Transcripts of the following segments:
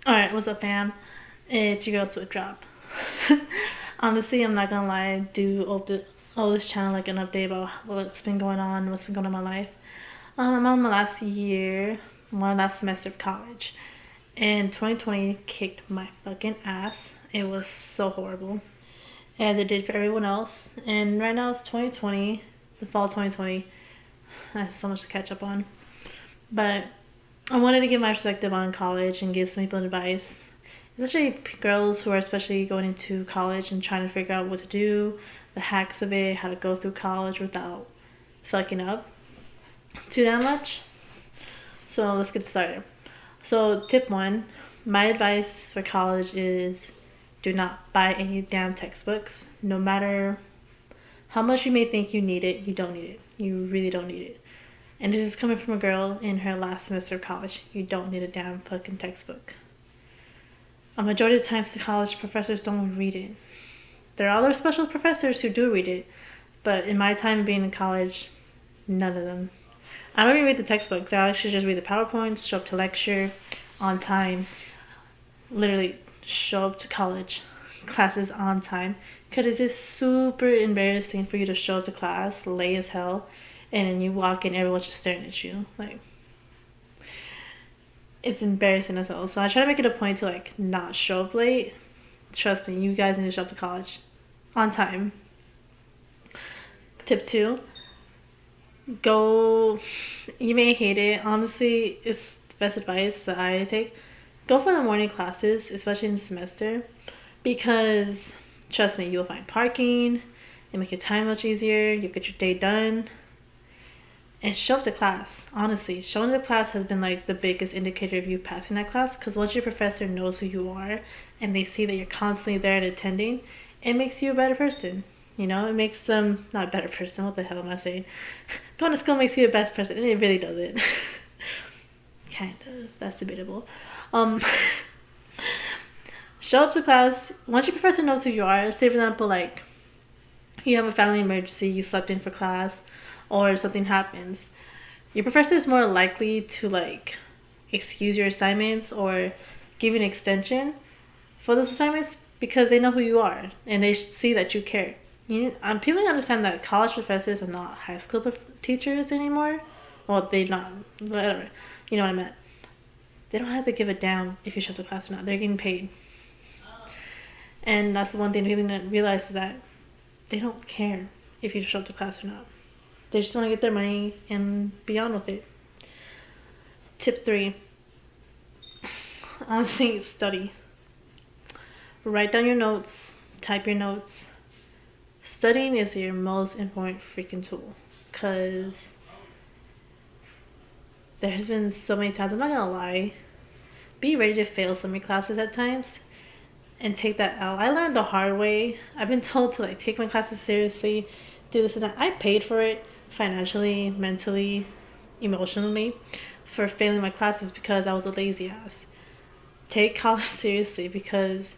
Alright, what's up, fam? It's your girl, Swift Drop. Honestly, I'm not gonna lie, do all this channel like an update about what's been going on, what's been going on in my life. I'm on my last year, my last semester of college, and 2020 kicked my fucking ass. It was so horrible, as it did for everyone else. And right now it's 2020, the fall 2020. I have so much to catch up on, but I wanted to give my perspective on college and give some people advice, especially girls who are especially going into college and trying to figure out what to do, the hacks of it, how to go through college without fucking up too that much. So let's get started. So tip one, my advice for college is do not buy any damn textbooks. No matter how much you may think you need it, you don't need it. You really don't need it. And this is coming from a girl in her last semester of college. You don't need a damn fucking textbook. A majority of the times, the college professors don't read it. There are other special professors who do read it, but in my time being in college, none of them. I don't even read the textbooks. I actually just read the PowerPoints, show up to lecture on time, literally show up to college classes on time. Because it's just super embarrassing for you to show up to class late as hell and then you walk in, everyone's just staring at you. Like, it's embarrassing as hell. So I try to make it a point to like not show up late. Trust me, you guys need to show up to college on time. Tip two, go. You may hate it. Honestly, it's the best advice that I take. Go for the morning classes, especially in the semester, because trust me, you'll find parking. It make your time much easier. You'll get your day done. And show up to class. Honestly, showing up to class has been like the biggest indicator of you passing that class, because once your professor knows who you are and they see that you're constantly there and attending, it makes you a better person. You know, it makes them not a better person. What the hell am I saying? Going to school makes you a best person, and it really doesn't. Kind of. That's debatable. Um, show up to class. Once your professor knows who you are, say for example, like you have a family emergency, you slept in for class, or something happens, your professor is more likely to like excuse your assignments or give you an extension for those assignments because they know who you are and they see that you care. People understand that college professors are not high school teachers anymore. Well, they not, whatever. You know what I meant. They don't have to give a damn if you show up to class or not. They're getting paid. And that's the one thing people need to realize, is that they don't care if you show up to class or not. They just want to get their money and be on with it. Tip three, honestly, study. Write down your notes, type your notes. Studying is your most important freaking tool, because there's been so many times, I'm not gonna lie, be ready to fail some of your classes at times and take that out. I learned the hard way. I've been told to like take my classes seriously, do this and that. I paid for it financially, mentally, emotionally for failing my classes because I was a lazy ass. Take college seriously, because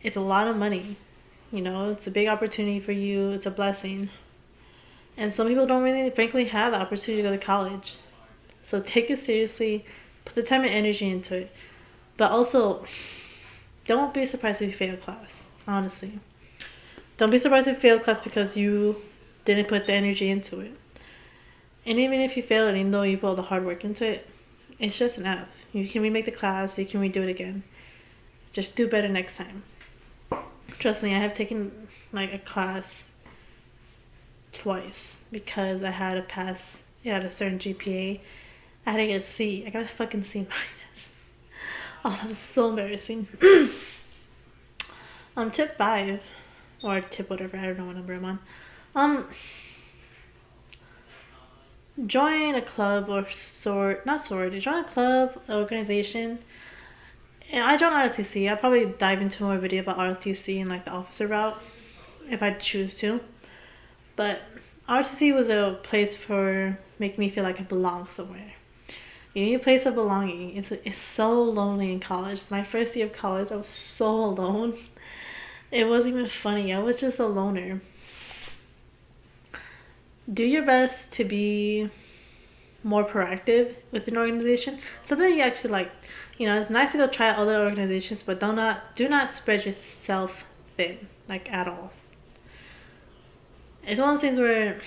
it's a lot of money. You know, it's a big opportunity for you. It's a blessing. And some people don't really, frankly, have the opportunity to go to college. So take it seriously. Put the time and energy into it. But also, don't be surprised if you fail class. Honestly. Don't be surprised if you fail class because you didn't put the energy into it. And even if you fail it, even though you put all the hard work into it, it's just an F. You can remake the class, you can redo it again. Just do better next time. Trust me, I have taken like a class twice because I had to pass at a certain GPA. I had to get a C. I got a fucking C minus. Oh, that was so embarrassing. Tip 5, or tip whatever, I don't know what number I'm on. Join a club or join a club, organization. And I joined ROTC. I'll probably dive into more video about ROTC and like the officer route if I choose to. But ROTC was a place for making me feel like I belong somewhere. You need a place of belonging. It's so lonely in college. It's my first year of college. I was so alone. It wasn't even funny. I was just a loner. Do your best to be more proactive with an organization, something you actually like. It's nice to go try other organizations, but do not spread yourself thin, like, at all. It's one of those things where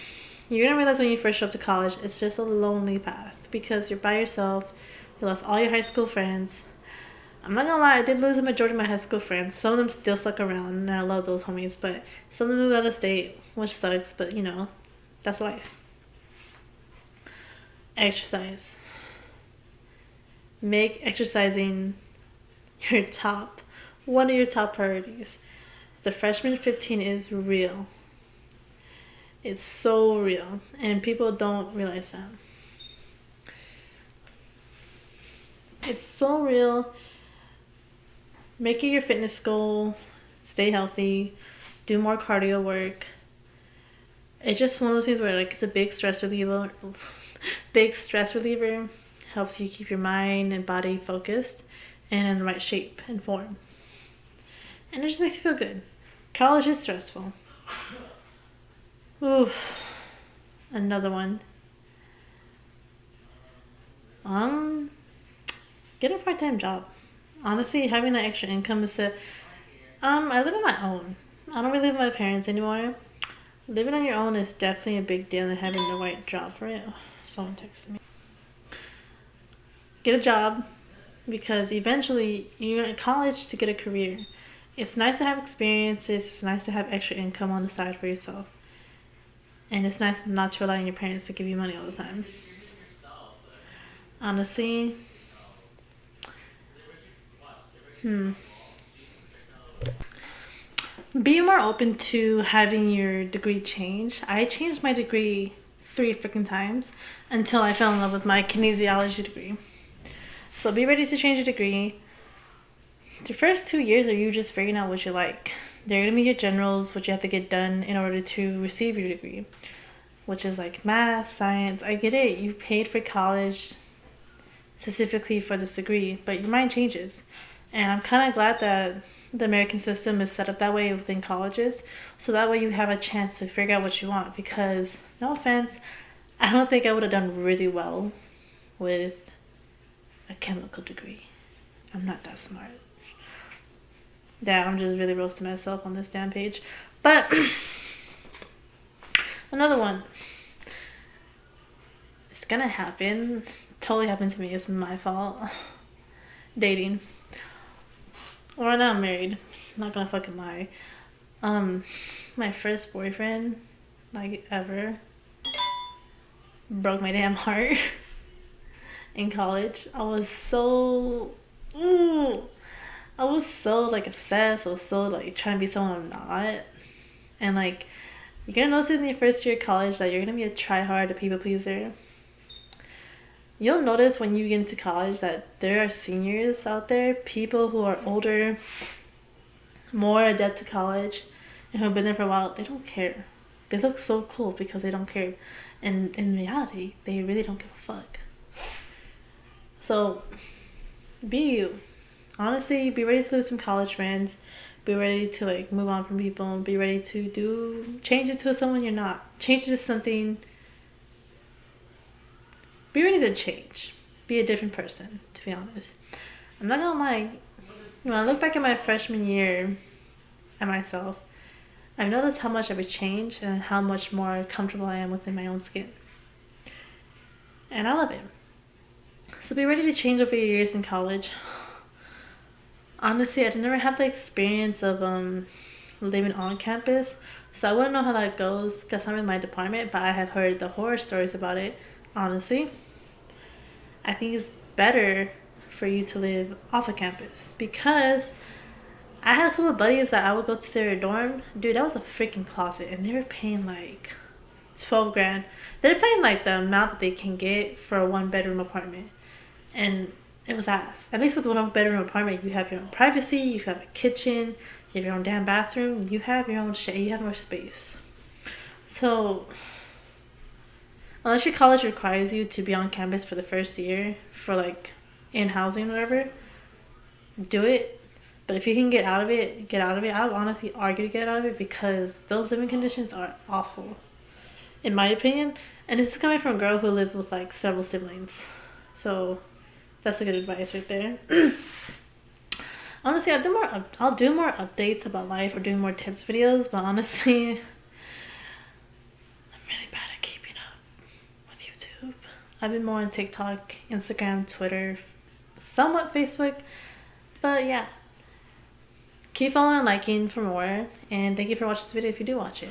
you're gonna realize when you first show up to college, it's just a lonely path because you're by yourself. You lost all your high school friends. I'm not gonna lie, I did lose the majority of my high school friends. Some of them still stuck around, and I love those homies, but some of them moved out of state, which sucks, but that's life. Exercise. Make exercising one of your top priorities. The freshman 15 is real. It's so real, and people don't realize that. It's so real. Make it your fitness goal. Stay healthy. Do more cardio work. It's just one of those things where, like, it's a big stress reliever. Helps you keep your mind and body focused and in the right shape and form. And it just makes you feel good. College is stressful. Oof. Another one. Get a part-time job. Honestly, having that extra income is I live on my own. I don't really live with my parents anymore. Living on your own is definitely a big deal, and having the right job for it. Someone texted me. Get a job, because eventually you're in college to get a career. It's nice to have experiences. It's nice to have extra income on the side for yourself. And it's nice not to rely on your parents to give you money all the time. Honestly. Be more open to having your degree change. I changed my degree 3 freaking times until I fell in love with my kinesiology degree. So be ready to change your degree. The first 2 years are you just figuring out what you like. They're going to be your generals, what you have to get done in order to receive your degree, which is like math, science. I get it. You paid for college specifically for this degree, but your mind changes. And I'm kind of glad that the American system is set up that way within colleges, so that way you have a chance to figure out what you want. Because, no offense, I don't think I would have done really well with a chemical degree. I'm not that smart. Yeah, I'm just really roasting myself on this damn page. But another one. It's gonna happen. Totally happened to me. It's my fault. Dating. Or now I'm married. Not gonna fucking lie. My first boyfriend, like, ever, broke my damn heart. In college. I was so like obsessed. I was so like trying to be someone I'm not. And like, you're gonna notice in your first year of college that you're gonna be a try-hard, a people pleaser. You'll notice when you get into college that there are seniors out there, people who are older, more adept to college, and who have been there for a while. They don't care. They look so cool because they don't care. And in reality, they really don't give a fuck. So, be you. Honestly, be ready to lose some college friends. Be ready to, like, move on from people. Be ready to change it to someone you're not. Change it to something. Be ready to change. Be a different person, to be honest. I'm not gonna lie. When I look back at my freshman year at myself, I've noticed how much I've changed and how much more comfortable I am within my own skin. And I love it. So be ready to change over your years in college. Honestly, I've never had the experience of living on campus, so I wouldn't know how that goes because I'm in my department, but I have heard the horror stories about it. Honestly, I think it's better for you to live off of campus, because I had a couple of buddies that I would go to their dorm. Dude, that was a freaking closet, and they were paying like 12 grand. They're paying like the amount that they can get for a 1-bedroom apartment. And it was ass. At least with a 1-bedroom apartment, you have your own privacy, you have a kitchen, you have your own damn bathroom, you have your own shit, you have more space. So, unless your college requires you to be on campus for the first year, for like in housing or whatever, do it. But if you can get out of it. I would honestly argue to get out of it, because those living conditions are awful. in my opinion. And this is coming from a girl who lived with like several siblings. So that's a good advice right there. Honestly, I'll do more updates about life or do more tips videos, but honestly, I'm really bad at keeping up with YouTube. I've been more on TikTok, Instagram, Twitter, somewhat Facebook, but yeah. Keep following and liking for more, and thank you for watching this video if you do watch it.